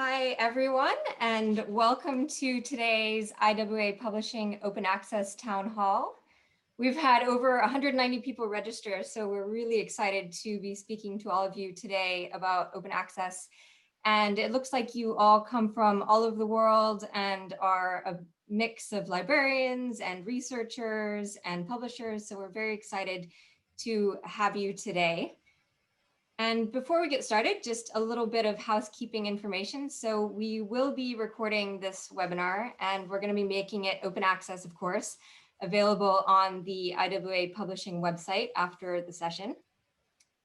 Hi, everyone, and welcome to today's IWA Publishing Open Access Town Hall. We've had over 190 people register, so we're really excited to be speaking to all of you today about open access. And it looks like you all come from all over the world and are a mix of librarians and researchers and publishers, so we're very excited to have you today. And before we get started, just a little bit of housekeeping information. So we will be recording this webinar and we're going to be making it open access, of course, available on the IWA Publishing website after the session.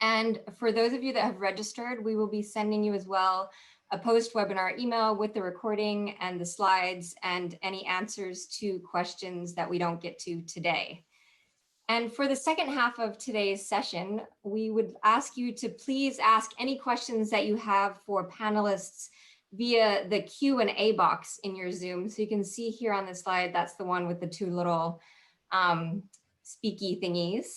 And for those of you that have registered, we will be sending you as well a post-webinar email with the recording and the slides and any answers to questions that we don't get to today. And for the second half of today's session, we would ask you to please ask any questions that you have for panelists via the Q&A box in your Zoom. So you can see here on the slide, that's the one with the two little speaky thingies.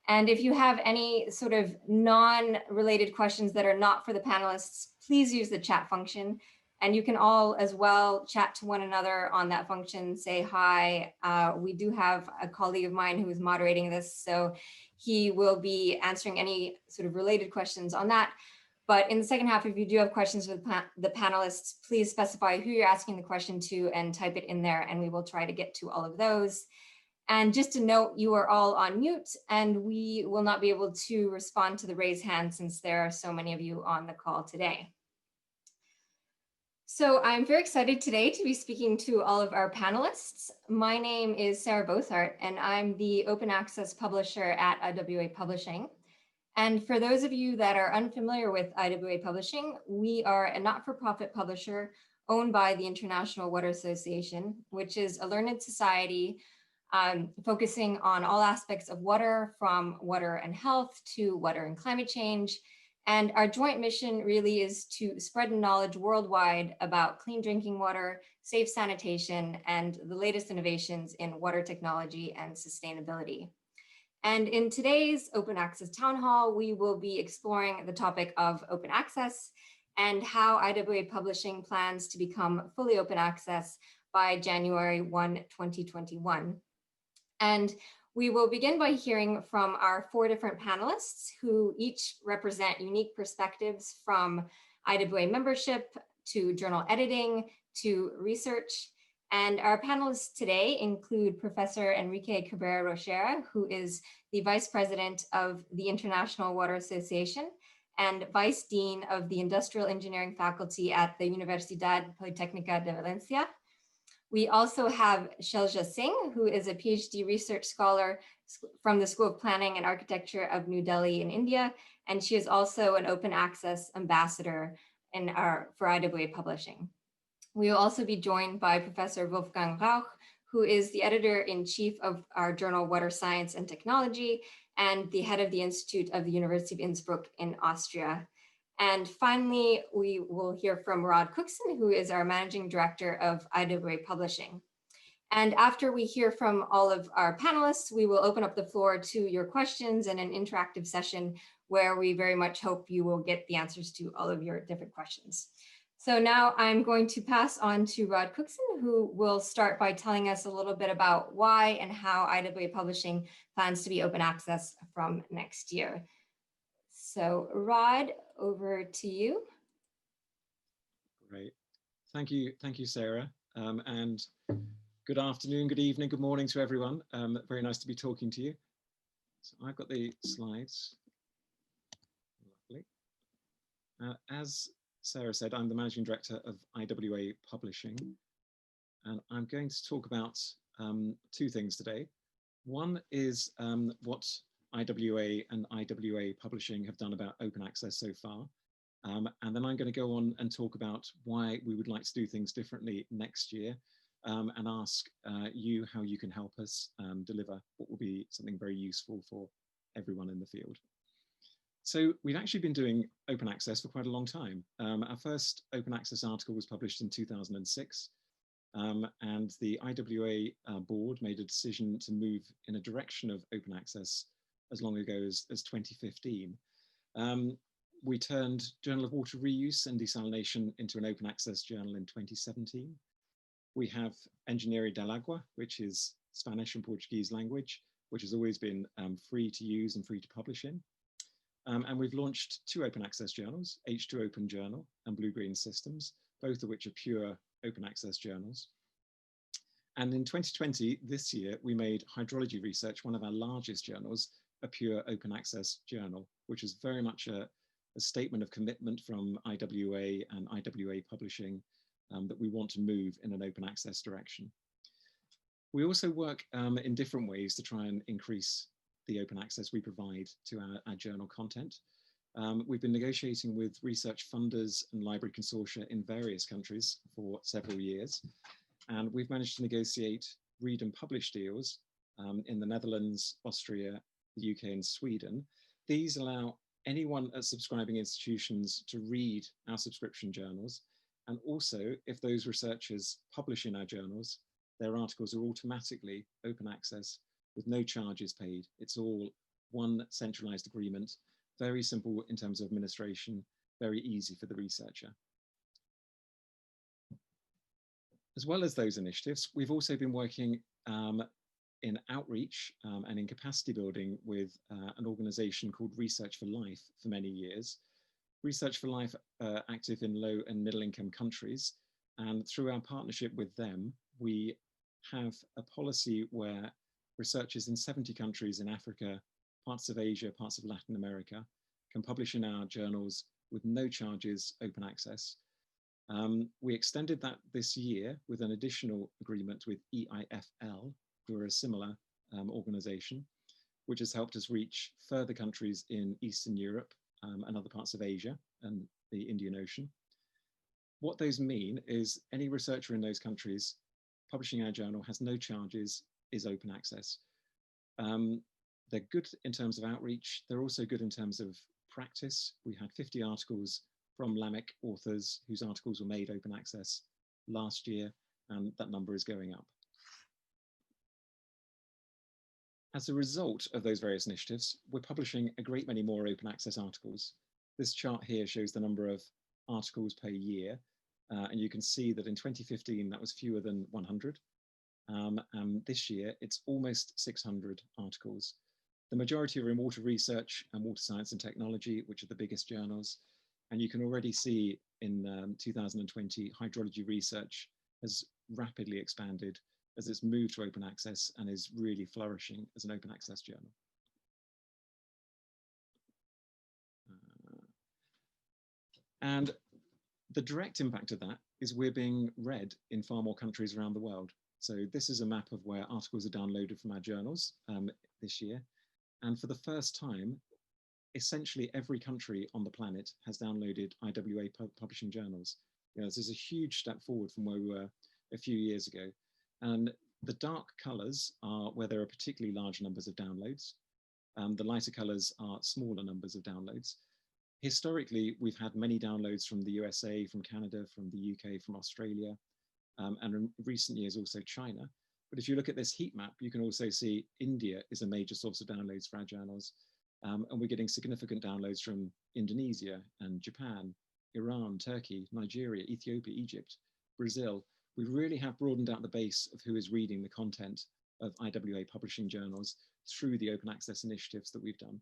And if you have any sort of non-related questions that are not for the panelists, please use the chat function. And you can all as well chat to one another on that function, say hi. We do have a colleague of mine who is moderating this, so he will be answering any sort of related questions on that. But in the second half, if you do have questions with the panelists, please specify who you're asking the question to and type it in there, and we will try to get to all of those. And just to note, you are all on mute, and we will not be able to respond to the raise hand since there are so many of you on the call today. So I'm very excited today to be speaking to all of our panelists. My name is Sarah Bothart, and I'm the open access publisher at IWA Publishing. And for those of you that are unfamiliar with IWA Publishing, we are a not-for-profit publisher owned by the International Water Association, which is a learned society focusing on all aspects of water, from water and health to water and climate change. And our joint mission really is to spread knowledge worldwide about clean drinking water, safe sanitation, and the latest innovations in water technology and sustainability. And in today's Open Access Town Hall, we will be exploring the topic of open access and how IWA Publishing plans to become fully open access by January 1, 2021. And we will begin by hearing from our four different panelists who each represent unique perspectives from IWA membership to journal editing to research. And our panelists today include Professor Enrique Cabrera Rochera, who is the Vice President of the International Water Association and Vice Dean of the Industrial Engineering Faculty at the Universidad Politécnica de Valencia. We also have Shelja Singh, who is a PhD research scholar from the School of Planning and Architecture of New Delhi in India, and she is also an open access ambassador for IWA Publishing. We will also be joined by Professor Wolfgang Rauch, who is the editor-in-chief of our journal Water Science and Technology and the head of the Institute of the University of Innsbruck in Austria. And finally, we will hear from Rod Cookson, who is our managing director of IWA Publishing. And after we hear from all of our panelists, we will open up the floor to your questions and an interactive session where we very much hope you will get the answers to all of your different questions. So now I'm going to pass on to Rod Cookson, who will start by telling us a little bit about why and how IWA Publishing plans to be open access from next year. So Rod, over to you. Great. Thank you, Sarah. And good afternoon, good evening, good morning to everyone. Very nice to be talking to you. So I've got the slides. Lovely. As Sarah said, I'm the Managing Director of IWA Publishing, and I'm going to talk about two things today. One is what IWA and IWA Publishing have done about open access so far. And then I'm going to go on and talk about why we would like to do things differently next year and ask you how you can help us deliver what will be something very useful for everyone in the field. So we've actually been doing open access for quite a long time. Our first open access article was published in 2006. And the IWA board made a decision to move in a direction of open access as long ago as 2015. We turned Journal of Water Reuse and Desalination into an open access journal in 2017. We have Engenharia del Agua, which is Spanish and Portuguese language, which has always been free to use and free to publish in. And we've launched 2 open access journals, H2 Open Journal and Blue Green Systems, both of which are pure open access journals. And in 2020, this year, we made Hydrology Research, one of our largest journals, a pure open access journal, which is very much a statement of commitment from IWA and IWA Publishing that we want to move in an open access direction. We also work in different ways to try and increase the open access we provide to our journal content. We've been negotiating with research funders and library consortia in various countries for several years, and we've managed to negotiate read and publish deals in the Netherlands, Austria, the UK and Sweden. These allow anyone at subscribing institutions to read our subscription journals, and also if those researchers publish in our journals, their articles are automatically open access with no charges paid. It's all one centralized agreement, very simple in terms of administration, very easy for the researcher. As well as those initiatives, we've also been working in outreach and in capacity building with an organization called Research for Life for many years. Research for Life active in low and middle income countries. And through our partnership with them, we have a policy where researchers in 70 countries in Africa, parts of Asia, parts of Latin America, can publish in our journals with no charges, open access. We extended that this year with an additional agreement with EIFL, who are a similar organization, which has helped us reach further countries in Eastern Europe and other parts of Asia and the Indian Ocean. What those mean is any researcher in those countries publishing our journal has no charges, is open access. They're good in terms of outreach. They're also good in terms of practice. We had 50 articles from LAMIC authors whose articles were made open access last year, and that number is going up. As a result of those various initiatives, we're publishing a great many more open access articles. This chart here shows the number of articles per year, and you can see that in 2015, that was fewer than 100. And this year, it's almost 600 articles. The majority are in water research and water science and technology, which are the biggest journals. And you can already see in 2020, hydrology research has rapidly expanded as it's moved to open access and is really flourishing as an open access journal. And the direct impact of that is we're being read in far more countries around the world. So this is a map of where articles are downloaded from our journals this year. And for the first time, essentially every country on the planet has downloaded IWA publishing journals. You know, this is a huge step forward from where we were a few years ago. And the dark colors are where there are particularly large numbers of downloads. The lighter colors are smaller numbers of downloads. Historically, we've had many downloads from the USA, from Canada, from the UK, from Australia, and in recent years also China. But if you look at this heat map, you can also see India is a major source of downloads for our journals. And we're getting significant downloads from Indonesia and Japan, Iran, Turkey, Nigeria, Ethiopia, Egypt, Brazil. We really have broadened out the base of who is reading the content of IWA publishing journals through the open access initiatives that we've done.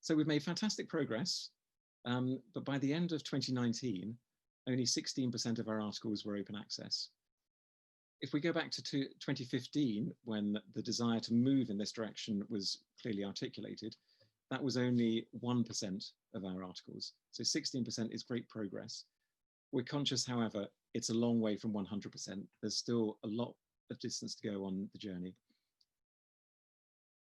So we've made fantastic progress, but by the end of 2019, only 16% of our articles were open access. If we go back to 2015, when the desire to move in this direction was clearly articulated, that was only 1% of our articles. So 16% is great progress. We're conscious, however, it's a long way from 100%. There's still a lot of distance to go on the journey.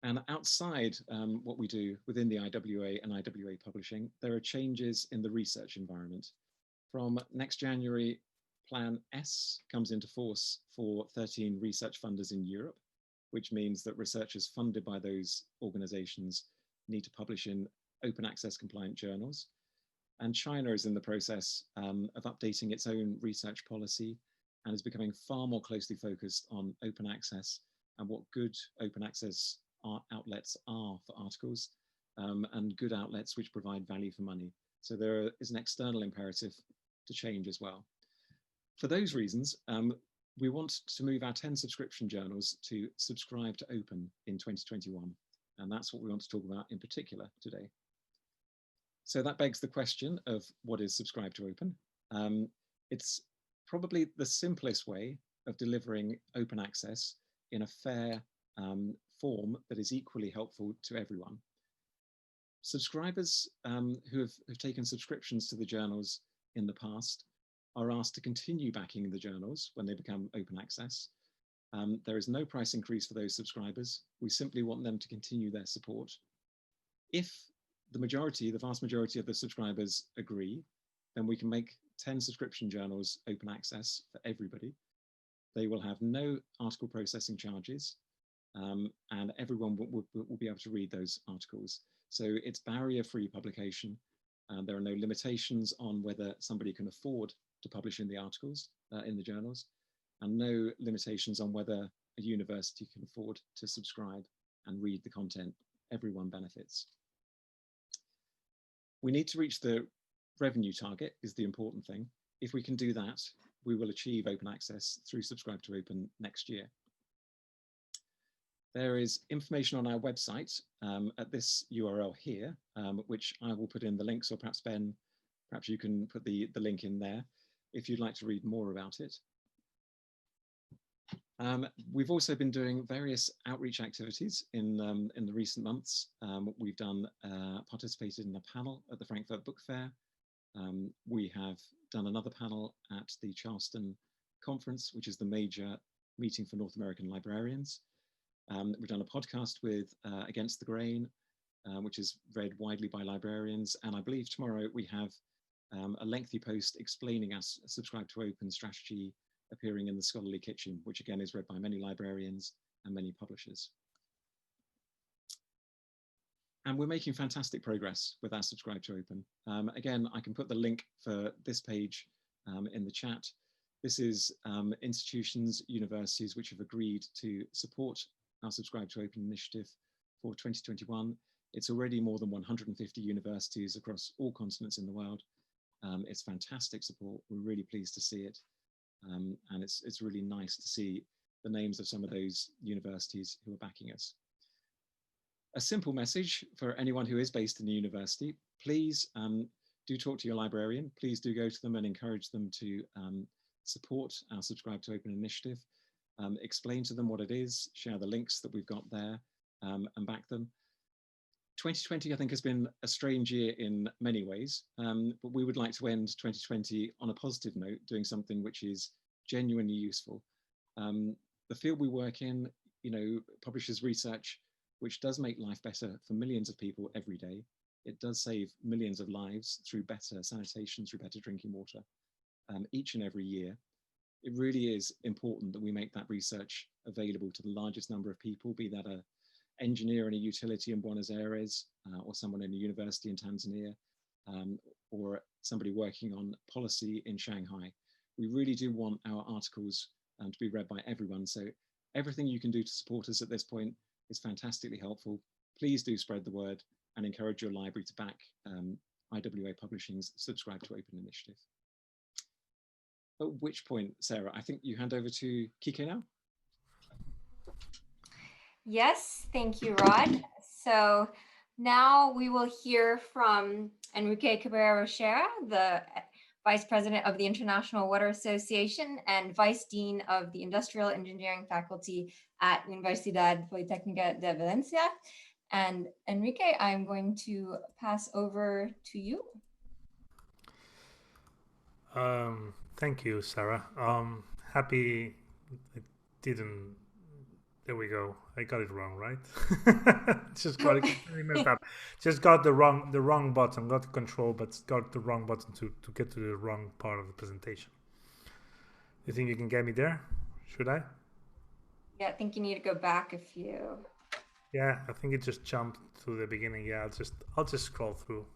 And outside what we do within the IWA and IWA publishing, there are changes in the research environment. From next January, Plan S comes into force for 13 research funders in Europe, which means that researchers funded by those organizations need to publish in open access compliant journals. And China is in the process of updating its own research policy and is becoming far more closely focused on open access and what good open access outlets are for articles. and good outlets which provide value for money. So there is an external imperative to change as well. For those reasons, we want to move our 10 subscription journals to subscribe to open in 2021. And that's what we want to talk about in particular today. So that begs the question of what is subscribe to open? It's probably the simplest way of delivering open access in a fair form that is equally helpful to everyone. Subscribers who have taken subscriptions to the journals in the past are asked to continue backing the journals when they become open access. There is no price increase for those subscribers. We simply want them to continue their support. If the vast majority of the subscribers agree, then we can make 10 subscription journals open access for everybody. They will have no article processing charges, and everyone will be able to read those articles. So it's barrier-free publication. There are no limitations on whether somebody can afford to publish in the articles, in the journals, and no limitations on whether a university can afford to subscribe and read the content. Everyone benefits. We need to reach the revenue target is the important thing. If we can do that, we will achieve open access through Subscribe to Open next year. There is information on our website at this URL here, which I will put in the links, or perhaps Ben, perhaps you can put the link in there if you'd like to read more about it. We've also been doing various outreach activities in the recent months. We've done participated in a panel at the Frankfurt Book Fair. We have done another panel at the Charleston Conference, which is the major meeting for North American librarians. We've done a podcast with Against the Grain, which is read widely by librarians. And I believe tomorrow we have a lengthy post explaining our Subscribe to Open strategy appearing in the Scholarly Kitchen, which again is read by many librarians and many publishers. And we're making fantastic progress with our Subscribe to Open. Again, I can put the link for this page in the chat. This is institutions, universities which have agreed to support our Subscribe to Open initiative for 2021. It's already more than 150 universities across all continents in the world. It's fantastic support. We're really pleased to see it. And it's really nice to see the names of some of those universities who are backing us. A simple message for anyone who is based in the university: please do talk to your librarian. Please do go to them and encourage them to support our Subscribe to Open initiative. Explain to them what it is, share the links that we've got there, and back them. 2020, I think, has been a strange year in many ways, but we would like to end 2020 on a positive note, doing something which is genuinely useful. The field we work in, publishes research which does make life better for millions of people every day. It does save millions of lives through better sanitation, through better drinking water, each and every year. It really is important that we make that research available to the largest number of people, be that an engineer in a utility in Buenos Aires, or someone in a university in Tanzania, or somebody working on policy in Shanghai. We really do want our articles to be read by everyone. So everything you can do to support us at this point is fantastically helpful. Please do spread the word and encourage your library to back IWA Publishing's Subscribe to Open initiative. At which point, Sarah, I think you hand over to Kike now. Yes, thank you, Rod. So now we will hear from Enrique Cabrera-Rochera, the Vice President of the International Water Association and Vice Dean of the Industrial Engineering Faculty at Universidad Politécnica de Valencia. And Enrique, I'm going to pass over to you. Thank you, Sarah. Happy I didn't. There we go. I got it wrong, right? Just got it messed up. Just got the wrong button. Got the control, but got the wrong button to get to the wrong part of the presentation. You think you can get me there? Should I? Yeah, I think you need to go back a few. Yeah, I think it just jumped to the beginning. Yeah, I'll just scroll through.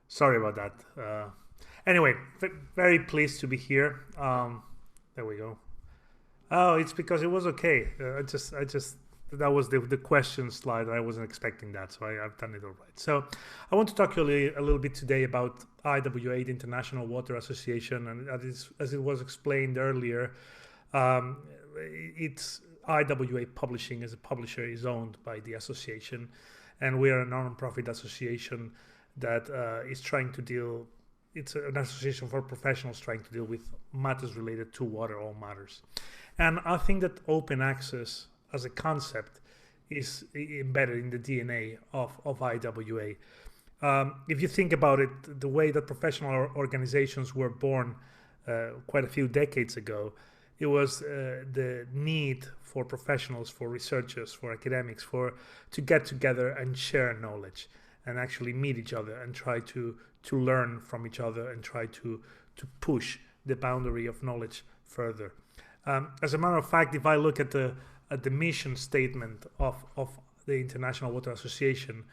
Sorry about that. Anyway, very pleased to be here. There we go. Oh, it's because it was okay. I just that was the question slide. I wasn't expecting that, so I've done it all right. So I want to talk to you a little bit today about IWA, the International Water Association, and as it was explained earlier, it's IWA Publishing as a publisher is owned by the association, and we are a non-profit association that is trying to deal. It's an association for professionals trying to deal with matters related to water, all matters. And I think that open access as a concept is embedded in the DNA of IWA. If you think about it, the way that professional organizations were born quite a few decades ago, it was the need for professionals, for researchers, for academics, to get together and share knowledge and actually meet each other and try to learn from each other and try to push the boundary of knowledge further. As a matter of fact, if I look at the mission statement of the International Water Association,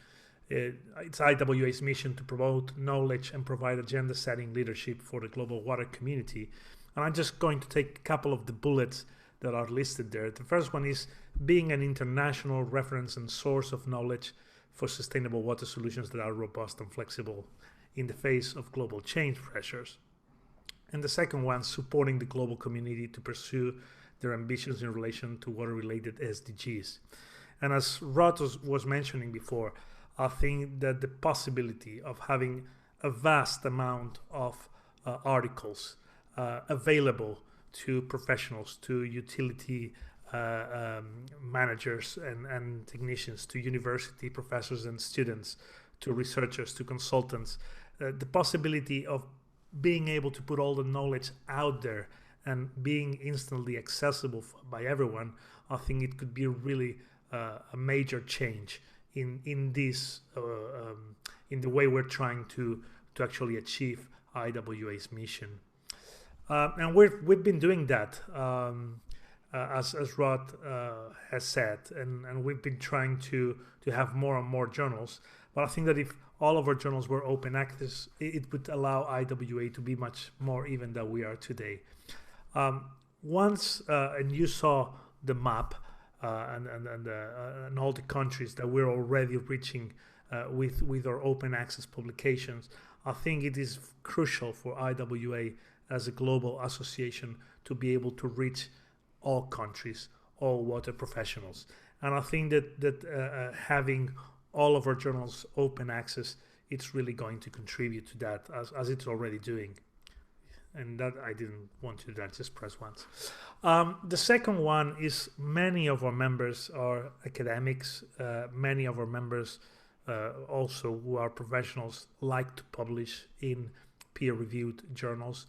it's IWA's mission to promote knowledge and provide agenda-setting leadership for the global water community. And I'm just going to take a couple of the bullets that are listed there. The first one is being an international reference and source of knowledge for sustainable water solutions that are robust and flexible in the face of global change pressures. And the second one, supporting the global community to pursue their ambitions in relation to water-related SDGs. And as Rod was mentioning before, I think that the possibility of having a vast amount of articles available to professionals, to utility managers and technicians, to university professors and students, to researchers, to consultants, the possibility of being able to put all the knowledge out there and being instantly accessible by everyone, I think it could be really a major change in this in the way we're trying to actually achieve IWA's mission. And we've been doing that as Rod has said, and we've been trying to have more and more journals. But I think that if all of our journals were open access, it would allow IWA to be much more even than we are today. Once and you saw the map and all the countries that we're already reaching with our open access publications, I think it is crucial for IWA as a global association to be able to reach all countries, all water professionals. And I think that having all of our journals open access, it's really going to contribute to that as it's already doing. And that I didn't want to do that, just press once. The second one is many of our members are academics. Many of our members also who are professionals like to publish in peer-reviewed journals.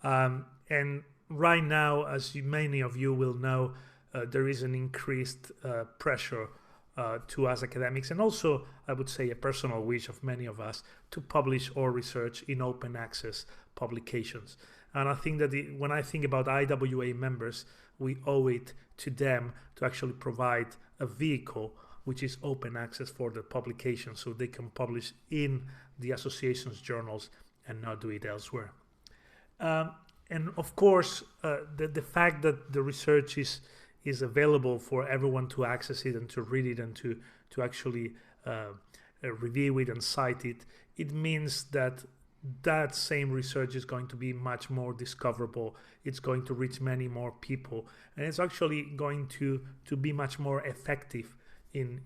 And right now, as many of you will know, there is an increased pressure to us academics, and also I would say a personal wish of many of us to publish our research in open access publications. And I think that when I think about IWA members, we owe it to them to actually provide a vehicle which is open access for the publication, so they can publish in the association's journals and not do it elsewhere. And of course, the fact that the research is available for everyone to access it and to read it and to actually review it and cite it, it means that that same research is going to be much more discoverable. It's going to reach many more people, and it's actually going to be much more effective in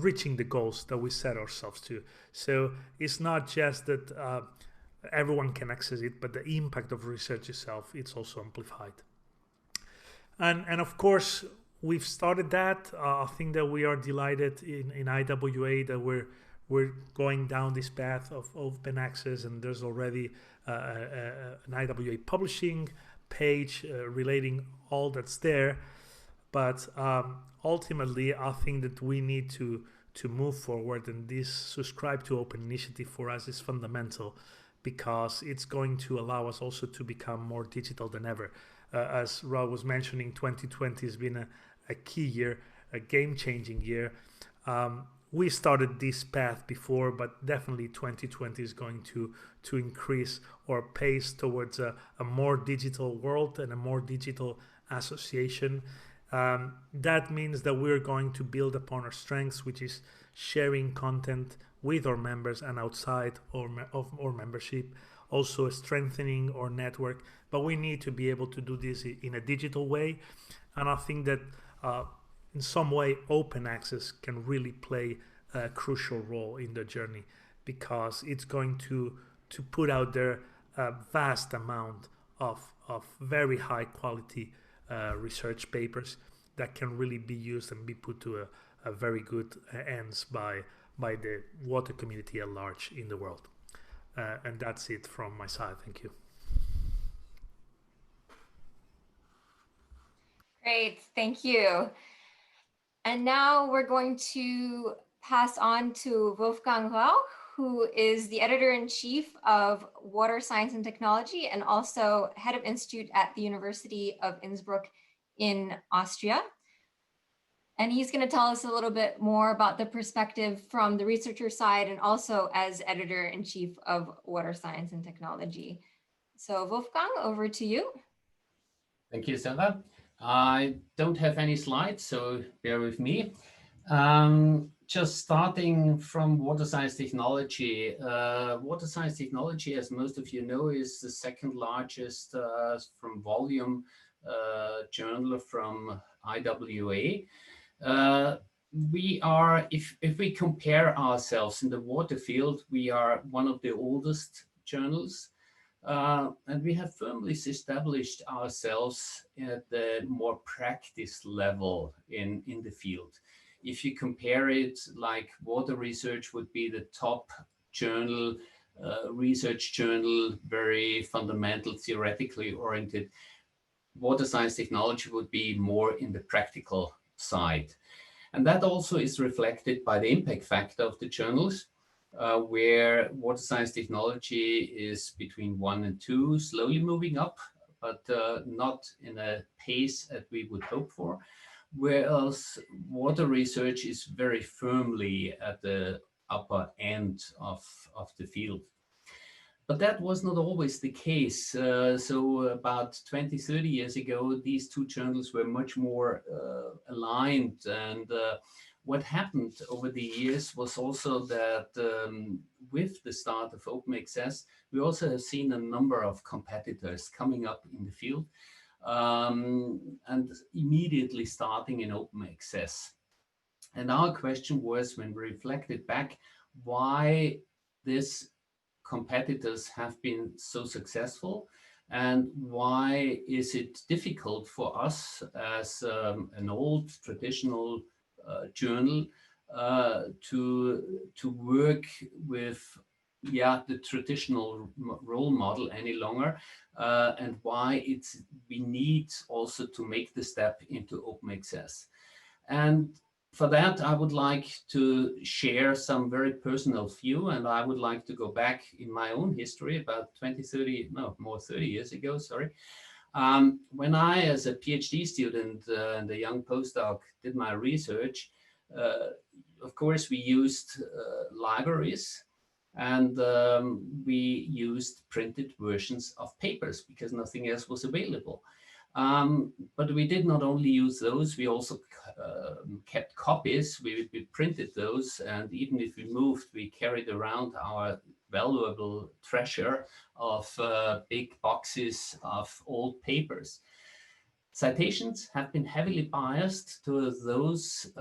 reaching the goals that we set ourselves to. So it's not just that everyone can access it, but the impact of research itself, it's also amplified. And of course, we've started that. I think that we are delighted in IWA that we're going down this path of open access, and there's already an IWA publishing page relating all that's there. But ultimately, I think that we need to move forward, and this subscribe to open initiative for us is fundamental, because it's going to allow us also to become more digital than ever. As Rod was mentioning, 2020 has been a key year, a game-changing year. We started this path before, but definitely 2020 is going to increase our pace towards a more digital world and a more digital association. That means that we're going to build upon our strengths, which is sharing content with our members and outside of our membership, also strengthening our network. But we need to be able to do this in a digital way. And I think that in some way, open access can really play a crucial role in the journey, because it's going to put out there a vast amount of very high quality research papers that can really be used and be put to a very good ends by the water community at large in the world. And that's it from my side. Thank you. Great, thank you. And now we're going to pass on to Wolfgang Rauch, who is the editor-in-chief of Water Science and Technology and also head of institute at the University of Innsbruck in Austria. And he's going to tell us a little bit more about the perspective from the researcher side and also as editor-in-chief of Water Science and Technology. So Wolfgang, over to you. Thank you, Sarah. I don't have any slides, so bear with me. Just starting from water science technology. Water science technology, as most of you know, is the second largest from volume journal from IWA. We are, if we compare ourselves in the water field, we are one of the oldest journals. And we have firmly established ourselves at the more practice level in the field. If you compare it, like water research would be the top journal, research journal, very fundamental, theoretically oriented. Water science technology would be more in the practical side. And that also is reflected by the impact factor of the journals. Where water science technology is between 1 and 2, slowly moving up, but not in a pace that we would hope for. Whereas water research is very firmly at the upper end of the field. But that was not always the case. So about 20, 30 years ago, these two journals were much more aligned. And what happened over the years was also that with the start of open access, we also have seen a number of competitors coming up in the field and immediately starting in open access. And our question was, when we reflected back, why these competitors have been so successful, and why is it difficult for us as an old traditional journal to work with the traditional role model any longer, and why we need also to make the step into open access. And for that, I would like to share some very personal view, and I would like to go back in my own history about 30 years ago, sorry. When I, as a PhD student and a young postdoc, did my research, of course, we used libraries, and we used printed versions of papers because nothing else was available. But we did not only use those, we also kept copies. We printed those, and even if we moved, we carried around our valuable treasure of big boxes of old papers. Citations have been heavily biased to those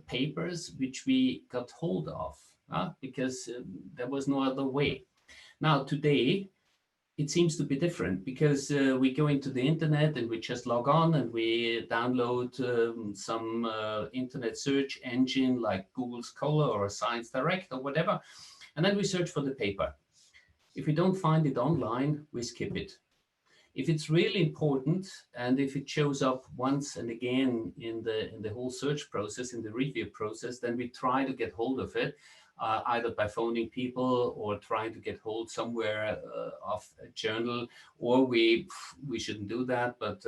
papers which we got hold of, because there was no other way. Now, today, it seems to be different because we go into the internet and we just log on and we download some internet search engine like Google Scholar or Science Direct or whatever, and then we search for the paper. If we don't find it online, we skip it. If it's really important and if it shows up once and again in the whole search process, in the review process, then we try to get hold of it. Either by phoning people or trying to get hold somewhere of a journal, or we shouldn't do that, but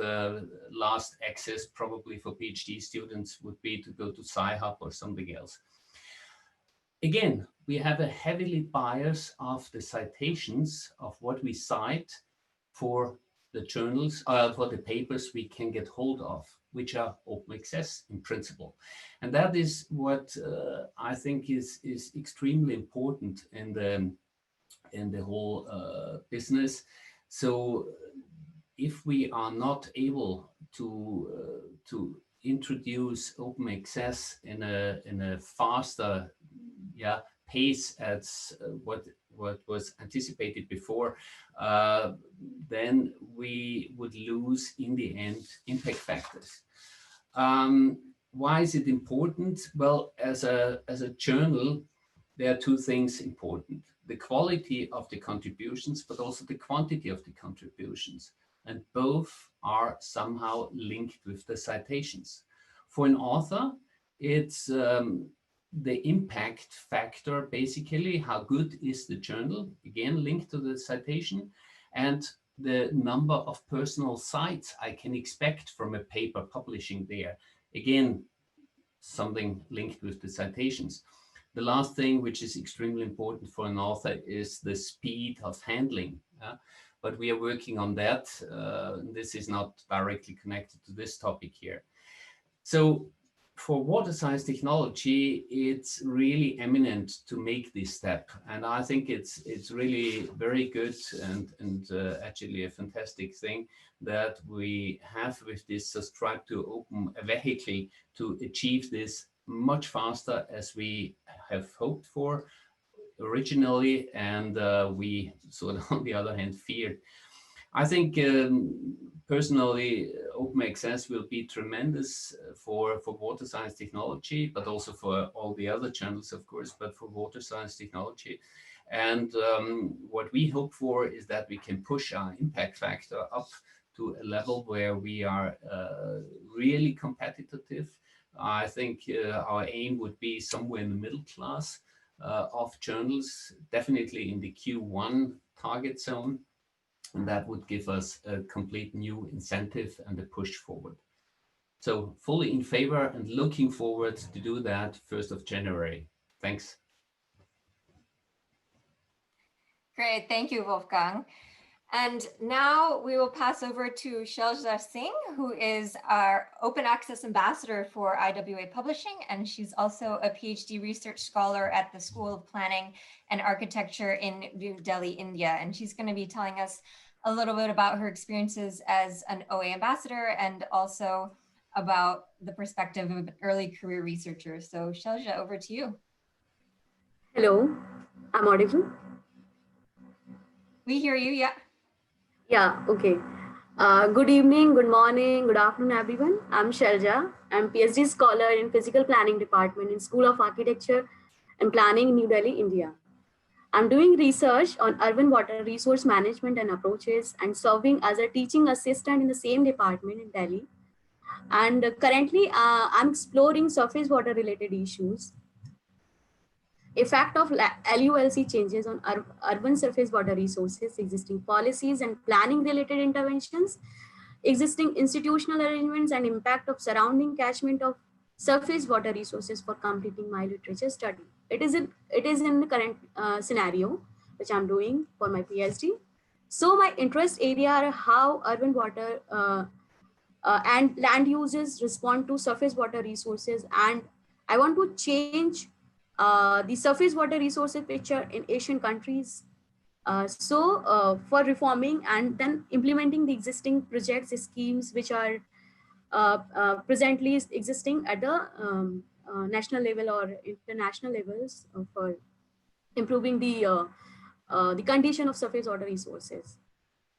last access probably for PhD students would be to go to Sci-Hub or something else. Again, we have a heavily bias of the citations of what we cite for the journals, for the papers we can get hold of, which are open access in principle. And that is what I think is extremely important in the whole business. So if we are not able to introduce open access in a faster pace as what was anticipated before, then we would lose in the end impact factors. Why is it important? Well, as a journal, there are two things important: the quality of the contributions, but also the quantity of the contributions. And both are somehow linked with the citations. For an author, it's the impact factor, basically, how good is the journal, again, linked to the citation, and the number of personal sites I can expect from a paper publishing there. Again, something linked with the citations. The last thing, which is extremely important for an author, is the speed of handling. But we are working on that. This is not directly connected to this topic here. So for water science technology, it's really eminent to make this step. And I think it's really very good and actually a fantastic thing that we have with this subscribe to open a vehicle to achieve this much faster as we have hoped for originally, and we sort of on the other hand feared. I think personally, open access will be tremendous for water science technology, but also for all the other channels, of course, but for water science technology. And what we hope for is that we can push our impact factor up to a level where we are really competitive. I think our aim would be somewhere in the middle class of journals, definitely in the Q1 target zone. And that would give us a complete new incentive and a push forward. So fully in favor and looking forward to do that 1st of January. Thanks. Great, thank you, Wolfgang. And now we will pass over to Shailja Singh, who is our open access ambassador for IWA Publishing, and she's also a PhD research scholar at the School of Planning and Architecture in New Delhi, India. And she's going to be telling us a little bit about her experiences as an OA ambassador and also about the perspective of an early career researcher. So Shailja, over to you. Hello, I'm audible? We hear you, yeah. Yeah, okay. Good evening, good morning, good afternoon, everyone. I'm Shailja. I'm PhD scholar in Physical Planning Department in School of Architecture and Planning in New Delhi, India. I'm doing research on urban water resource management and approaches and serving as a teaching assistant in the same department in Delhi. And currently, I'm exploring surface water related issues, effect of LULC changes on urban surface water resources, existing policies and planning related interventions, existing institutional arrangements, and impact of surrounding catchment of surface water resources for completing my literature study. It is in the current scenario, which I'm doing for my PhD. So my interest area are how urban water and land uses respond to surface water resources, and I want to change the surface water resources picture in Asian countries. For reforming and then implementing the existing projects, schemes which are presently existing at the national level or international levels for improving the condition of surface water resources.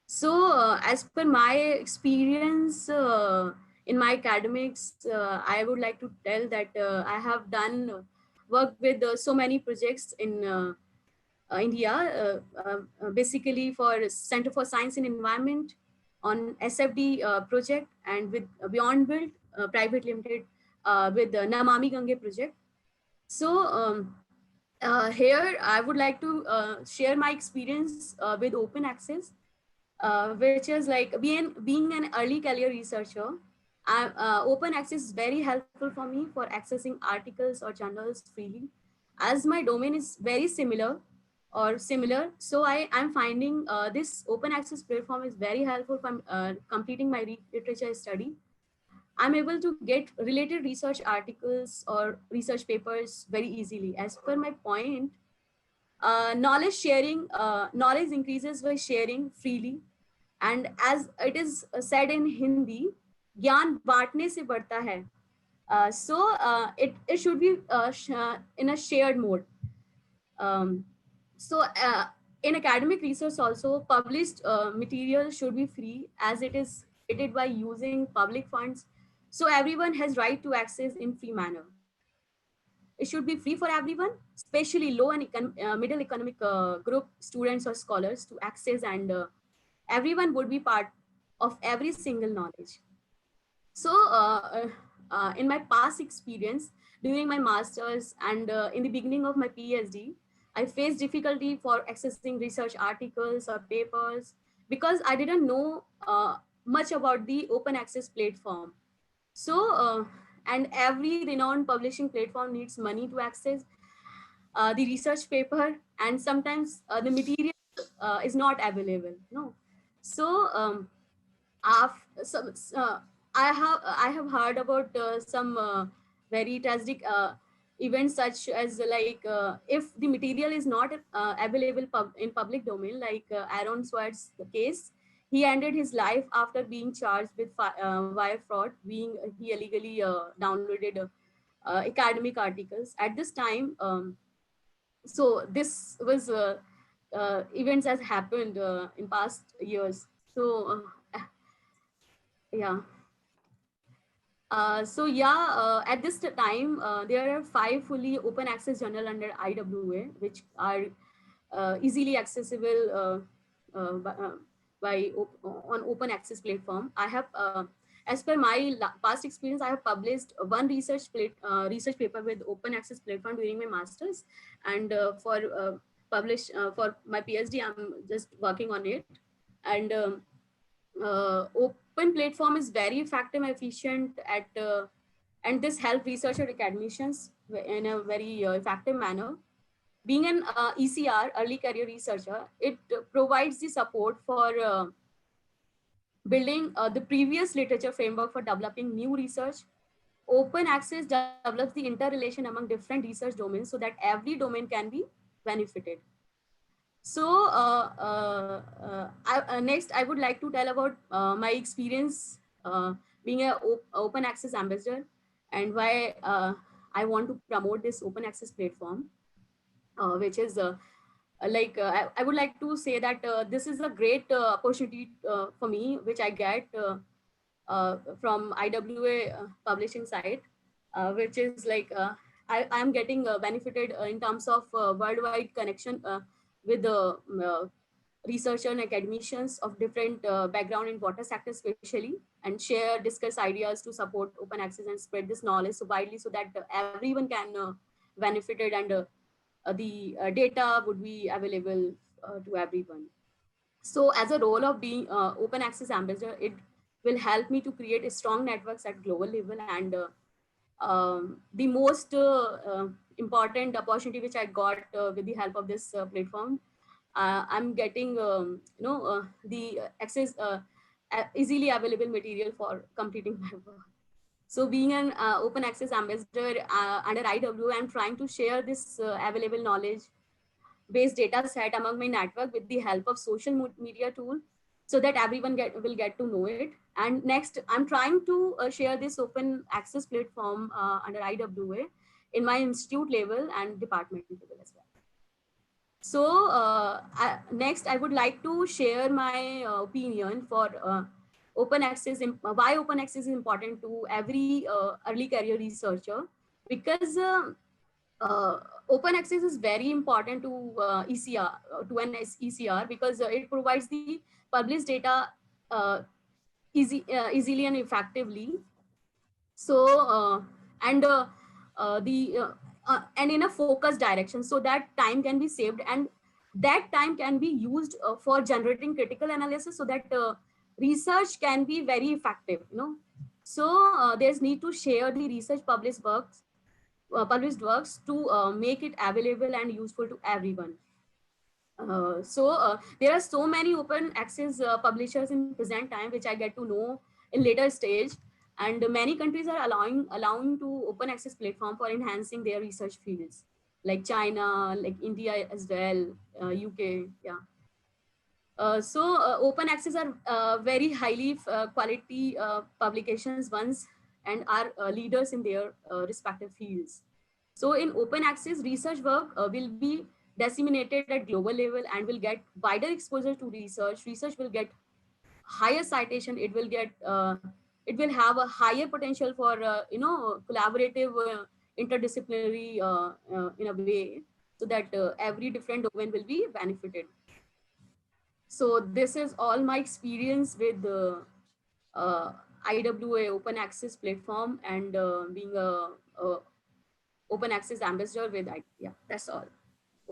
So as per my experience in my academics, I would like to tell that I have done work with so many projects in India, basically for Center for Science and Environment on SFD project, and with Beyond Build Private Limited with the Namami Gange project. So here I would like to share my experience with open access, which is like being an early career researcher. Open access is very helpful for me for accessing articles or journals freely, as my domain is very similar or similar. So I'm finding this open access platform is very helpful for completing my literature study. I'm able to get related research articles or research papers very easily. As per my point, knowledge increases by sharing freely. And as it is said in Hindi, ज्ञान बांटने से बढ़ता है. So it should be in a shared mode. Um, so in academic research also, published material should be free as it is created by using public funds. So everyone has right to access in free manner. It should be free for everyone, especially low and middle economic group students or scholars to access, and everyone would be part of every single knowledge. So in my past experience during my masters and in the beginning of my PhD, I faced difficulty for accessing research articles or papers because I didn't know much about the open access platform. So and every renowned publishing platform needs money to access the research paper, and sometimes the material is not available. No, so some I have heard about some very tragic events, such as like if the material is not available in public domain, like Aaron Swartz case. He ended his life after being charged with wire fraud, being he illegally downloaded academic articles. At this time, so this was events has happened in past years. So yeah. At this time, there are 5 fully open access journal under IWA, which are easily accessible on open access platform. I have, as per my past experience, I have published one research paper with open access platform during my masters, and for my PhD, I'm just working on it, and. Open platform is very effective and efficient at and this help researcher academicians in a very effective manner. Being an ECR, early career researcher, it provides the support for building the previous literature framework for developing new research. Open access develops the interrelation among different research domains so that every domain can be benefited. So next, I would like to tell about my experience being an open access ambassador, and why I want to promote this open access platform, which is I would like to say that this is a great opportunity for me, which I get from IWA publishing site, which is like I am getting benefited in terms of worldwide connection with the researcher and academicians of different background in water sector especially, and share, discuss ideas to support open access and spread this knowledge so widely so that everyone can benefit it, and the data would be available to everyone. So as a role of being open access ambassador, it will help me to create a strong networks at global level, and the most important opportunity which I got with the help of this platform, I'm getting the access easily available material for completing my work. So being an open access ambassador under IWA, I'm trying to share this available knowledge based data set among my network with the help of social media tool, so that everyone will get to know it. And next, I'm trying to share this open access platform under IWA in my institute level and department level as well. So next, I would like to share my opinion for open access, why open access is important to every early career researcher, because open access is very important to ECR, to an ECR, because it provides the published data easily and effectively. So and the and in a focused direction, so that time can be saved, and that time can be used for generating critical analysis, so that research can be very effective. So there's need to share the research published works to make it available and useful to everyone. There are so many open access publishers in present time, which I get to know in later stage. And many countries are allowing to open access platform for enhancing their research fields, like China, like India as well, UK. Yeah. Open access are very highly quality publications ones, and are leaders in their respective fields. So in open access, research work will be disseminated at global level and will get wider exposure to research. Research will get higher citation. It will have a higher potential for collaborative, interdisciplinary in a way, so that every different domain will be benefited. So this is all my experience with the uh, IWA open access platform, and being a open access ambassador with it. Yeah, that's all.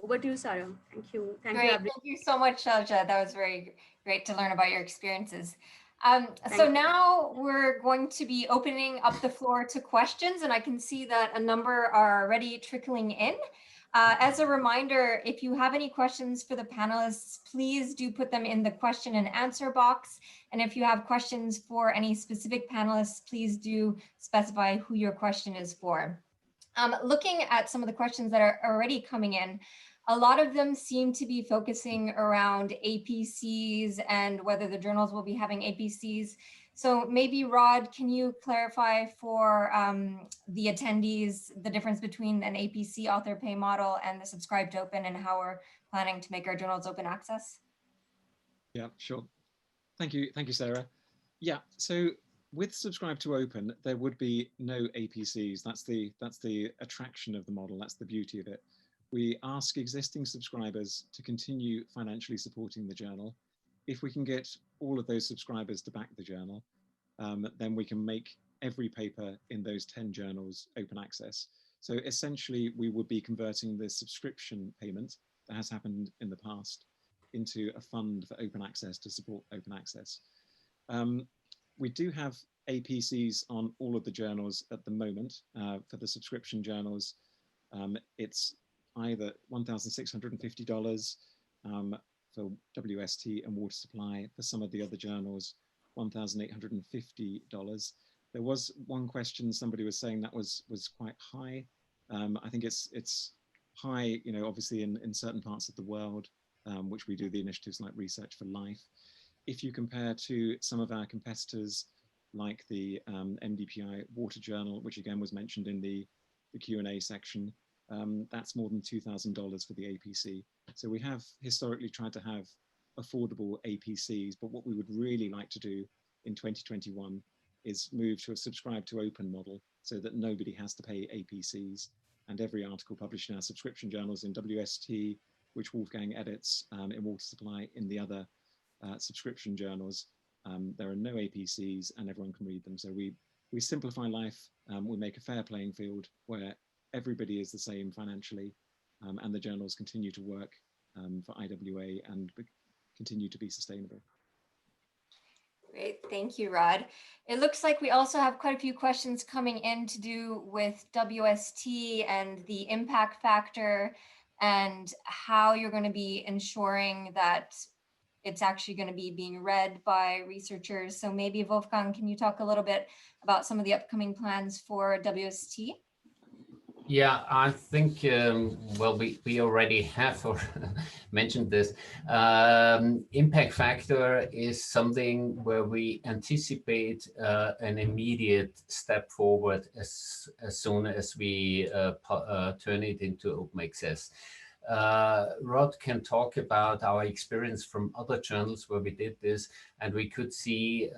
Over to you, Sarah. Thank you. Thank you, Great. everyone. Thank you so much, Shalja. That was very great to learn about your experiences. Thank So you. now we're going to be opening up the floor to questions, and I can see that a number are already trickling in. As a reminder, if you have any questions for the panelists, please do put them in the question and answer box. And if you have questions for any specific panelists, please do specify who your question is for. Looking at some of the questions that are already coming in, a lot of them seem to be focusing around APCs and whether the journals will be having APCs. So maybe Rod, can you clarify for the attendees the difference between an APC author pay model and the subscribe to open, and how we're planning to make our journals open access? Yeah, sure. Thank you, Sarah. Yeah, so with subscribe to open, there would be no APCs. That's the attraction of the model. That's the beauty of it. We ask existing subscribers to continue financially supporting the journal. If we can get all of those subscribers to back the journal, then we can make every paper in those 10 journals open access. So essentially, we would be converting the subscription payment that has happened in the past into a fund for open access to support open access. We do have APCs on all of the journals at the moment. For the subscription journals, it's either $1,650 for WST and water supply. For some of the other journals, $1,850. There was one question, somebody was saying that was quite high. I think it's high, obviously in certain parts of the world, which we do the initiatives like Research for Life. If you compare to some of our competitors, like the MDPI Water Journal, which again was mentioned in the Q&A section, that's more than $2,000 for the APC. So we have historically tried to have affordable APCs, but what we would really like to do in 2021 is move to a subscribe to open model so that nobody has to pay APCs, and every article published in our subscription journals in WST, which Wolfgang edits, in water supply, in the other subscription journals, there are no APCs and everyone can read them. So we simplify life, we make a fair playing field where everybody is the same financially, and the journals continue to work for IWA and continue to be sustainable. Great, thank you, Rod. It looks like we also have quite a few questions coming in to do with WST and the impact factor and how you're going to be ensuring that it's actually going to be being read by researchers. So maybe Wolfgang, can you talk a little bit about some of the upcoming plans for WST? Yeah, I think, well, we already have mentioned this. Impact factor is something where we anticipate an immediate step forward as soon as we turn it into open access. Rod can talk about our experience from other journals where we did this, and we could see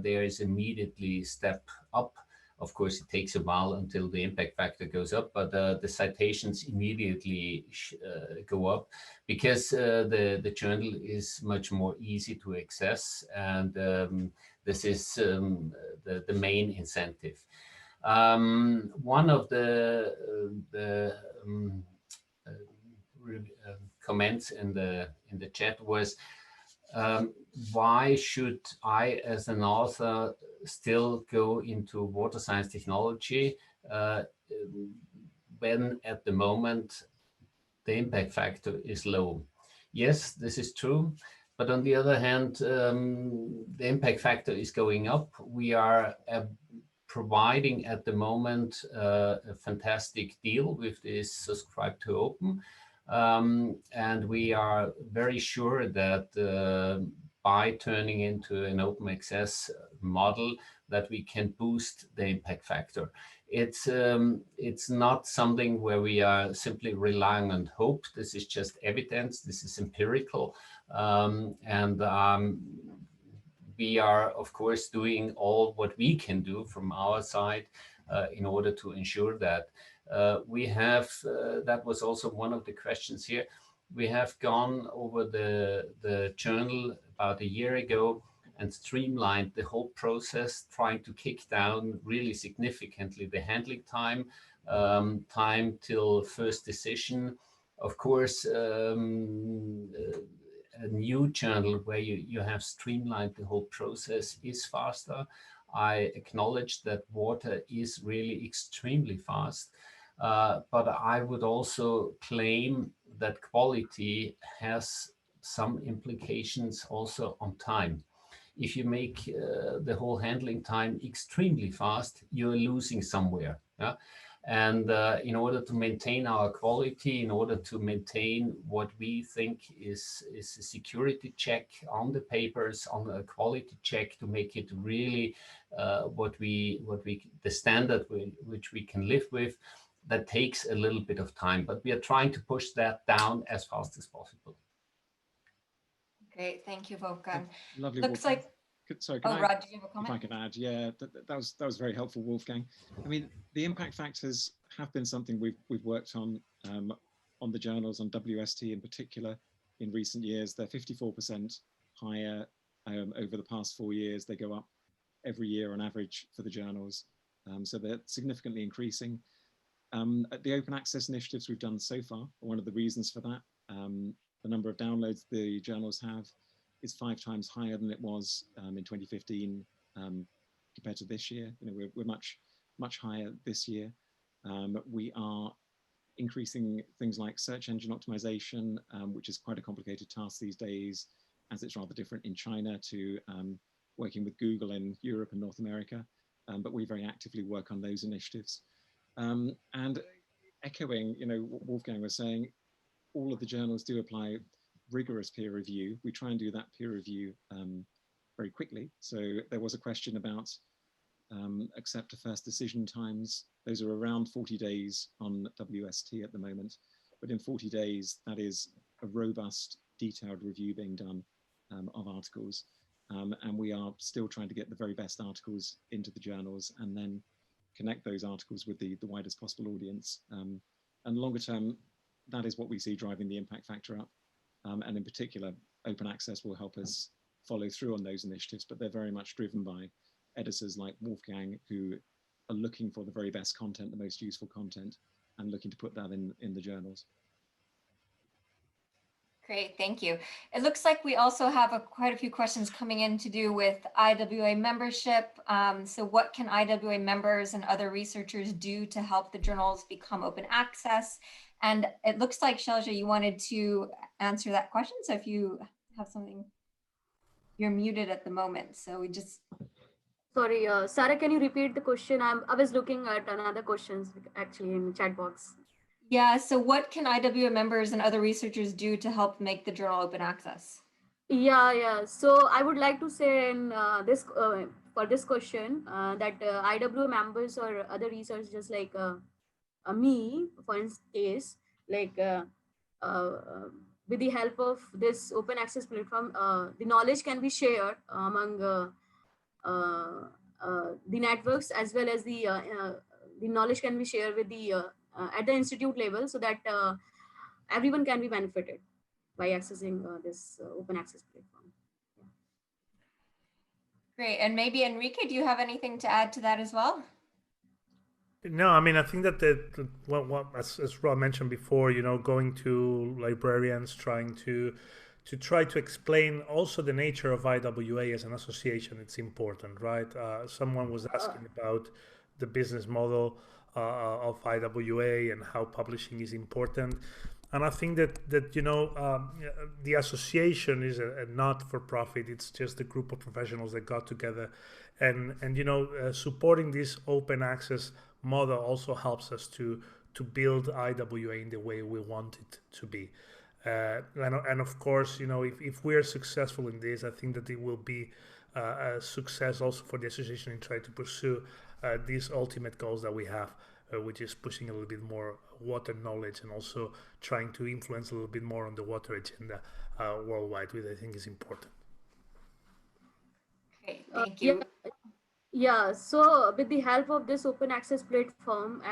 there is immediately step up. Of course, it takes a while until the impact factor goes up, but the citations immediately go up because the journal is much more easy to access, and this is the main incentive. One of the comments in the chat was, why should I, as an author, still go into water science technology when at the moment the impact factor is low? yes, this is true. But on the other hand, the impact factor is going up. We are providing at the moment a fantastic deal with this subscribe to open. And we are very sure that by turning into an open access model, that we can boost the impact factor. It's not something where we are simply relying on hope. This is just evidence. This is empirical. We are, of course, doing all what we can do from our side in order to ensure that. We have, that was also one of the questions here, we have gone over the journal about a year ago and streamlined the whole process, trying to kick down really significantly the handling time, time till first decision. Of course, a new journal where you have streamlined the whole process is faster. I acknowledge that water is really extremely fast, but I would also claim that quality has some implications also on time. If you make the whole handling time extremely fast, you're losing somewhere. Yeah? And in order to maintain our quality, in order to maintain what we think is a security check on the papers, on a quality check, to make it really the standard which we can live with, that takes a little bit of time. But we are trying to push that down as fast as possible. Great, thank you, Wolfgang. Lovely. Looks Wolfgang. like. Sorry, Oh, Rod, do you have a comment? if I can add, yeah, that was very helpful, Wolfgang. I mean, the impact factors have been something we've worked on the journals, on WST in particular, in recent years. They're 54% higher over the past 4 years. They go up every year on average for the journals, so they're significantly increasing. The open access initiatives we've done so far, one of the reasons for that, the number of downloads the journals have is 5 times higher than it was in 2015 compared to this year. You know, we're much higher this year. We are increasing things like search engine optimization, which is quite a complicated task these days, as it's rather different in China to working with Google in Europe and North America. But we very actively work on those initiatives. And echoing, you know, what Wolfgang was saying, all of the journals do apply rigorous peer review. We try and do that peer review very quickly. So there was a question about accept to first decision times. Those are around 40 days on WST at the moment, but in 40 days, that is a robust, detailed review being done of articles. And we are still trying to get the very best articles into the journals and then connect those articles with the widest possible audience. And longer term, that is what we see driving the impact factor up. And in particular, open access will help us follow through on those initiatives, but they're very much driven by editors like Wolfgang, who are looking for the very best content, the most useful content, and looking to put that in the journals. Great, thank you. It looks like we also have quite a few questions coming in to do with IWA membership. So what can IWA members and other researchers do to help the journals become open access? And it looks like, Shelja, you wanted to answer that question. So if you have something, you're muted at the moment. So we just. Sorry, Sarah, can you repeat the question? I was looking at another questions actually in the chat box. Yeah, so what can IWA members and other researchers do to help make the journal open access? Yeah. So I would like to say in for this question that IWA members or other researchers like me, for instance, like with the help of this open access platform, the knowledge can be shared among the networks, as well as the knowledge can be shared with the at the institute level, so that everyone can be benefited by accessing this open access platform. Yeah. Great, and maybe Enrique, do you have anything to add to that as well? No, I mean, I think that as Rob mentioned before, you know, going to librarians, trying to explain also the nature of IWA as an association, it's important, right? Someone was asking about the business model of IWA and how publishing is important. And I think that the association is a not-for-profit. It's just a group of professionals that got together, and supporting this open access model also helps us to build IWA in the way we want it to be. And of course, if we are successful in this, I think that it will be a success also for the association in trying to pursue these ultimate goals that we have, which is pushing a little bit more water knowledge and also trying to influence a little bit more on the water agenda worldwide, which I think is important. Great, thank you. Yeah, so with the help of this open access platform,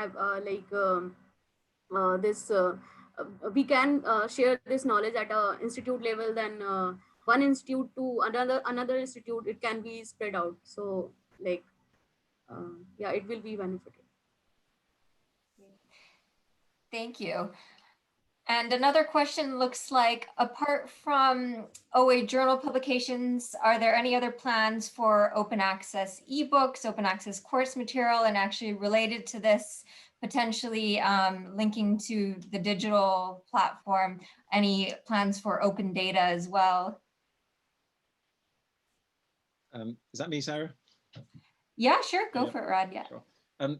we can share this knowledge at a institute level. Then one institute to another institute, it can be spread out. So yeah, it will be benefited. Thank you. And another question looks like, apart from OA journal publications, are there any other plans for open access ebooks, open access course material, and actually related to this, potentially linking to the digital platform, any plans for open data as well? Is that me, Sarah? Yeah, sure. Go Yeah. for it, Rod. Yeah. Sure.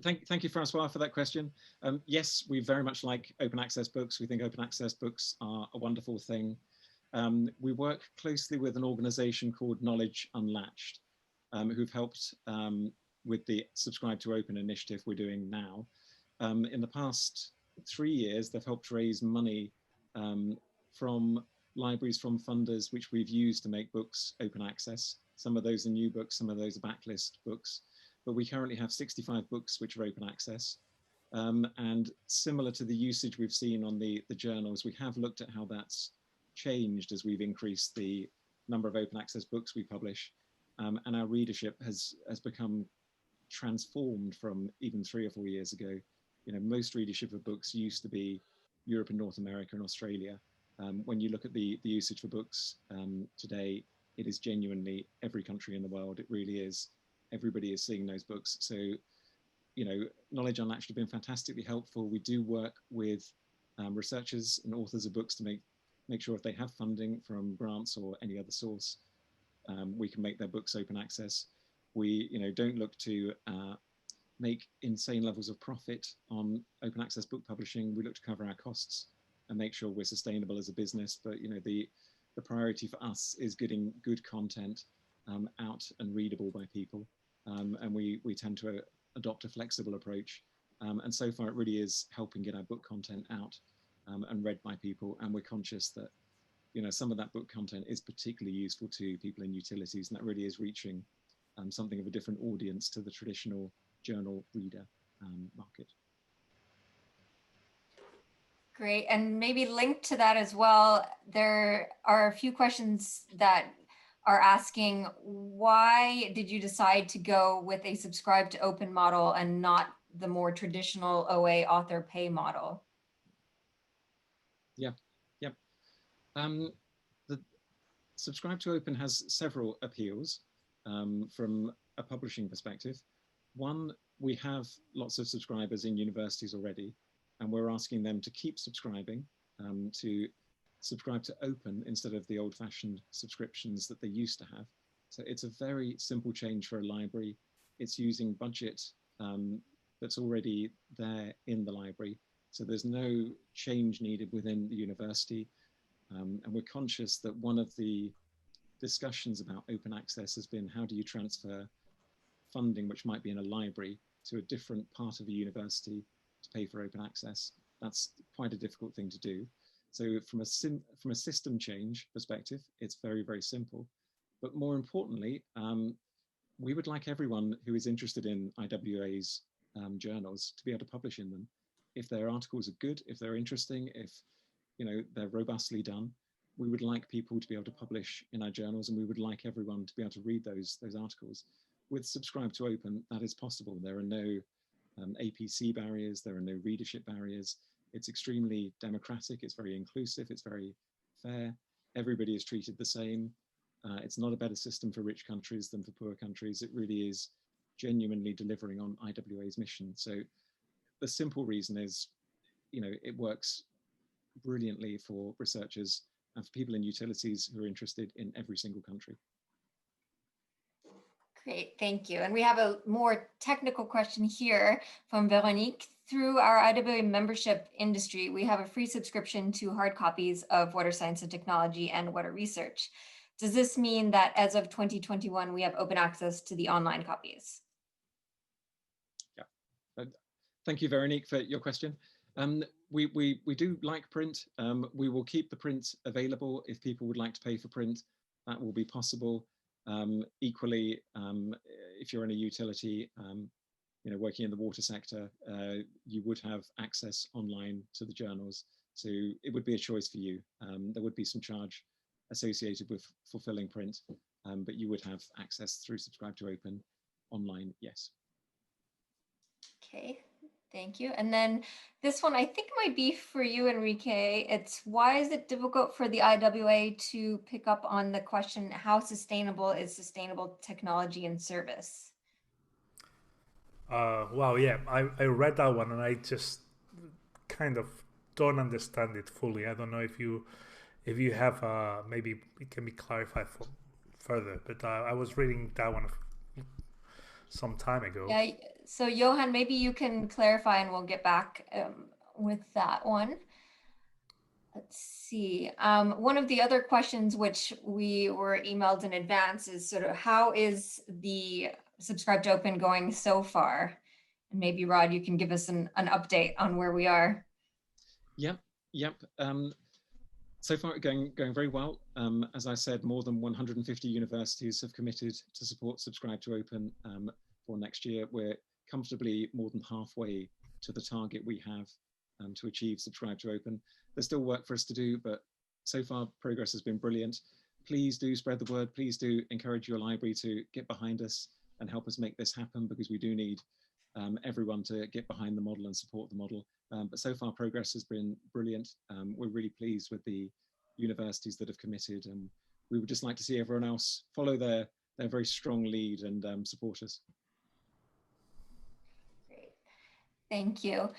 Thank you, Francois, for that question. Yes, we very much like open access books. We think open access books are a wonderful thing. We work closely with an organization called Knowledge Unlatched, who've helped with the Subscribe to Open initiative we're doing now. In the past 3 years, they've helped raise money from libraries, from funders, which we've used to make books open access. Some of those are new books, some of those are backlist books. But we currently have 65 books which are open access. And similar to the usage we've seen on the journals, we have looked at how that's changed as we've increased the number of open access books we publish. And our readership has become transformed from even 3 or 4 years ago. Most readership of books used to be Europe and North America and Australia. When you look at the usage for books today, it is genuinely every country in the world. It really is. Everybody is seeing those books. So, Knowledge Unlatched have been fantastically helpful. We do work with researchers and authors of books to make sure if they have funding from grants or any other source, we can make their books open access. We, don't look to make insane levels of profit on open access book publishing. We look to cover our costs and make sure we're sustainable as a business. But, the priority for us is getting good content out and readable by people. And we tend to adopt a flexible approach. And so far, it really is helping get our book content out and read by people. And we're conscious that, some of that book content is particularly useful to people in utilities, and that really is reaching something of a different audience to the traditional journal reader market. Great, and maybe linked to that as well, there are a few questions that are asking, why did you decide to go with a subscribe to open model and not the more traditional OA author pay model? Yeah. The subscribe to open has several appeals from a publishing perspective. One, we have lots of subscribers in universities already, and we're asking them to keep subscribing, to subscribe to open instead of the old-fashioned subscriptions that they used to have. So it's a very simple change for a library. It's using budget that's already there in the library. So there's no change needed within the university. And we're conscious that one of the discussions about open access has been, how do you transfer funding which might be in a library to a different part of the university to pay for open access? That's quite a difficult thing to do. So from a system change perspective, it's very, very simple. But more importantly, we would like everyone who is interested in IWA's journals to be able to publish in them. If their articles are good, if they're interesting, if they're robustly done, we would like people to be able to publish in our journals, and we would like everyone to be able to read those articles. With Subscribe to Open, that is possible. There are no APC barriers, there are no readership barriers. It's extremely democratic, it's very inclusive, it's very fair. Everybody is treated the same. It's not a better system for rich countries than for poor countries. It really is genuinely delivering on IWA's mission. So the simple reason is, it works brilliantly for researchers and for people in utilities who are interested in every single country. Great, thank you. And we have a more technical question here from Veronique. Through our IWA membership industry, we have a free subscription to hard copies of Water Science and Technology and Water Research. Does this mean that as of 2021, we have open access to the online copies? Yeah, thank you, Veronique, for your question. We do like print. We will keep the print available. If people would like to pay for print, that will be possible. Equally, if you're in a utility, working in the water sector, you would have access online to the journals. So it would be a choice for you. There would be some charge associated with fulfilling print, but you would have access through Subscribe to Open online, yes. Okay, thank you. And then this one, I think might be for you, Enrique. It's why is it difficult for the IWA to pick up on the question, how sustainable is sustainable technology and service? Wow, yeah, I read that one and I just kind of don't understand it fully. I don't know if you have maybe it can be clarified further, but I was reading that one some time ago. Yeah, so Johan, maybe you can clarify and we'll get back with that one. Let's see. One of the other questions which we were emailed in advance is sort of how is the Subscribe to Open going so far? And maybe Rod, you can give us an update on where we are. Yep. So far, going very well. As I said, more than 150 universities have committed to support Subscribe to Open for next year. We're comfortably more than halfway to the target we have to achieve Subscribe to Open. There's still work for us to do, but so far progress has been brilliant. Please do spread the word. Please do encourage your library to get behind us and help us make this happen, because we do need everyone to get behind the model and support the model. But so far progress has been brilliant. We're really pleased with the universities that have committed, and we would just like to see everyone else follow their very strong lead and support us. Great, thank you.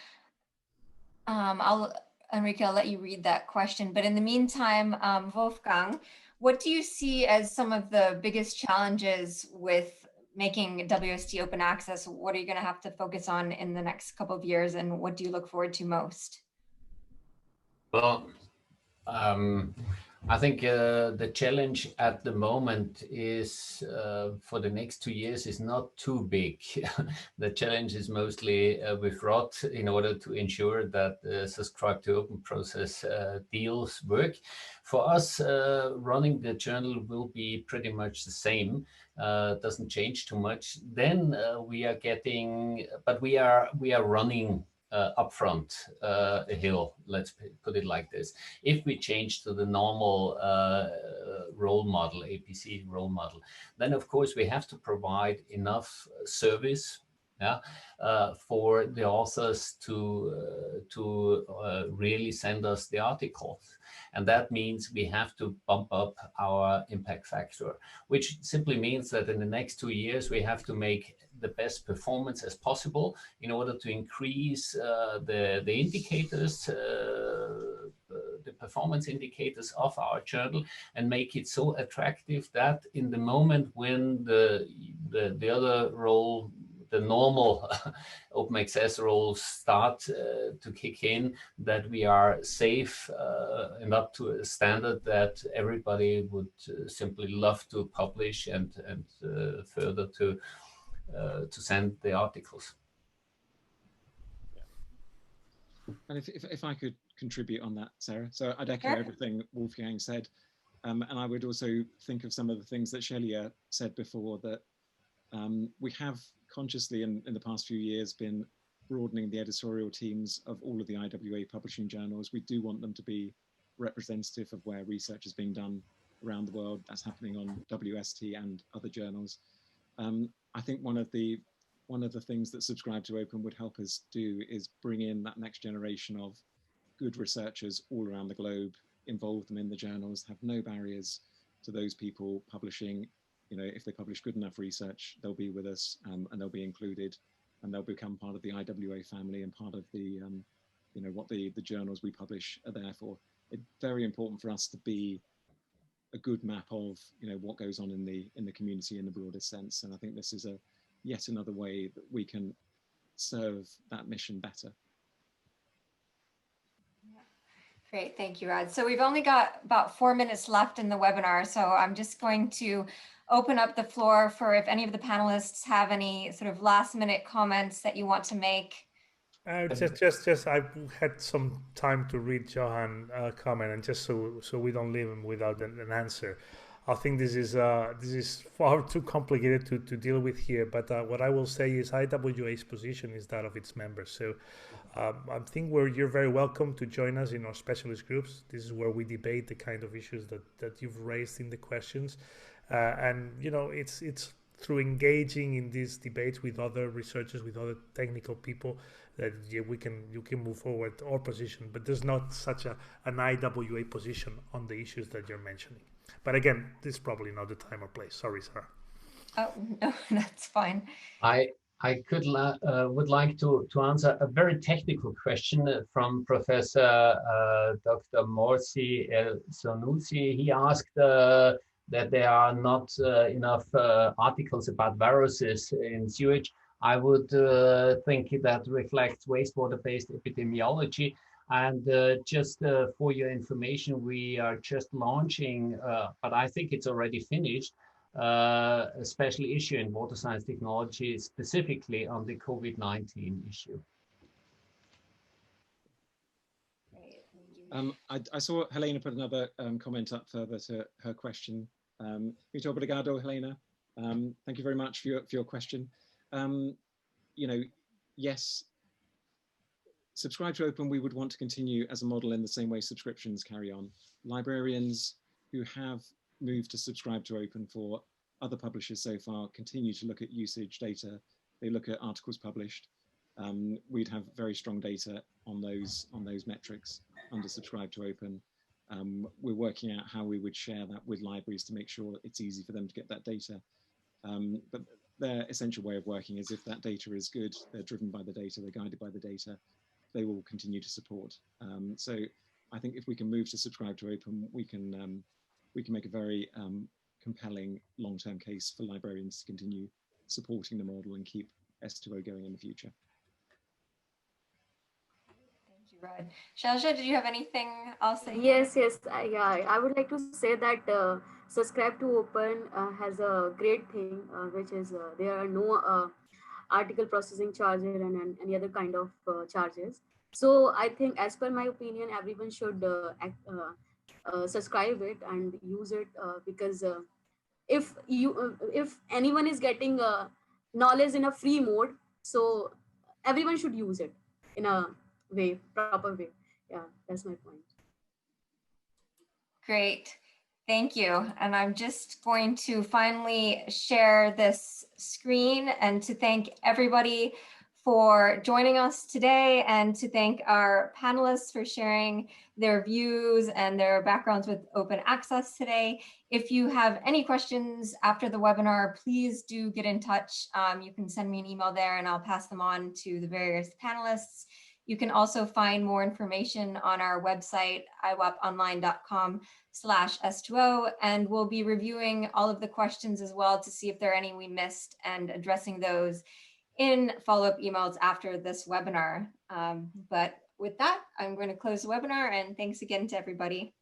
Enrique, I'll let you read that question, but in the meantime, Wolfgang, what do you see as some of the biggest challenges with making WST open access? What are you going to have to focus on in the next couple of years, and what do you look forward to most? Well, I think the challenge at the moment is for the next 2 years is not too big. The challenge is mostly with Rod in order to ensure that the Subscribe to Open process deals work. For us, running the journal will be pretty much the same. Doesn't change too much. Then we are getting, but we are running upfront a hill, let's put it like this. If we change to the normal role model, APC role model, then of course we have to provide enough service for the authors to really send us the articles. And that means we have to bump up our impact factor, which simply means that in the next 2 years, we have to make the best performance as possible in order to increase the indicators, the performance indicators of our journal, and make it so attractive that in the moment when the other role, the normal open access roles start to kick in, that we are safe and up to a standard that everybody would simply love to publish and further to send the articles. And if I could contribute on that, Sarah. So I'd echo everything Wolfgang said. And I would also think of some of the things that Shelia said before, that we have consciously in the past few years been broadening the editorial teams of all of the IWA publishing journals. We do want them to be representative of where research is being done around the world. That's happening on WST and other journals. I think one of the things that Subscribe to Open would help us do is bring in that next generation of good researchers all around the globe, involve them in the journals, have no barriers to those people publishing. You know, if they publish good enough research, they'll be with us and they'll be included, and they'll become part of the IWA family and part of the you know, what the journals we publish are there for. It's very important for us to be a good map of, you know, what goes on in the community in the broadest sense. And I think this is yet another way that we can serve that mission better. Great, thank you, Rod. So we've only got about 4 minutes left in the webinar, so I'm just going to open up the floor for if any of the panelists have any sort of last-minute comments that you want to make. Just I had some time to read Johan comment, and just so we don't leave him without an answer. I think this is far too complicated to deal with here. But what I will say is IWA's position is that of its members. So I think you're very welcome to join us in our specialist groups. This is where we debate the kind of issues that you've raised in the questions, and you know, it's through engaging in these debates with other researchers, with other technical people, that you can move forward our position. But there's not such an IWA position on the issues that you're mentioning. But again, this is probably not the time or place. Sorry, Sarah. Oh, no, that's fine. I would like to answer a very technical question from Professor Dr. Morsi El Sonusi. He asked that there are not enough articles about viruses in sewage. I would think that reflects wastewater-based epidemiology. And just for your information, we are just launching, but I think it's already finished, a special issue in water science technology, specifically on the COVID-19 issue. I saw Helena put another comment up further to her question. Muito obrigado, Helena. Thank you very much for your question. You know, yes, subscribe to open, we would want to continue as a model in the same way subscriptions carry on. Librarians who have moved to subscribe to open for other publishers so far continue to look at usage data. They look at articles published. We'd have very strong data on those metrics under subscribe to open. We're working out how we would share that with libraries to make sure it's easy for them to get that data. But their essential way of working is if that data is good, they're driven by the data, they're guided by the data, they will continue to support. So I think if we can move to subscribe to open, we can make a very compelling long-term case for librarians to continue supporting the model and keep S2O going in the future. Thank you, Rod. Shalja, did you have anything else? Yes. I would like to say that subscribe to open has a great thing, which is there are no article processing charges and any other kind of charges. So I think, as per my opinion, everyone should subscribe it and use it, because if anyone is getting knowledge in a free mode, so everyone should use it in a proper way. Yeah, that's my point. Great, thank you. And I'm just going to finally share this screen and to thank everybody for joining us today, and to thank our panelists for sharing their views and their backgrounds with open access today. If you have any questions after the webinar, please do get in touch. You can send me an email there and I'll pass them on to the various panelists. You can also find more information on our website, iwaponline.com/S2O, and we'll be reviewing all of the questions as well to see if there are any we missed and addressing those in follow-up emails after this webinar. But with that, I'm going to close the webinar, and thanks again to everybody.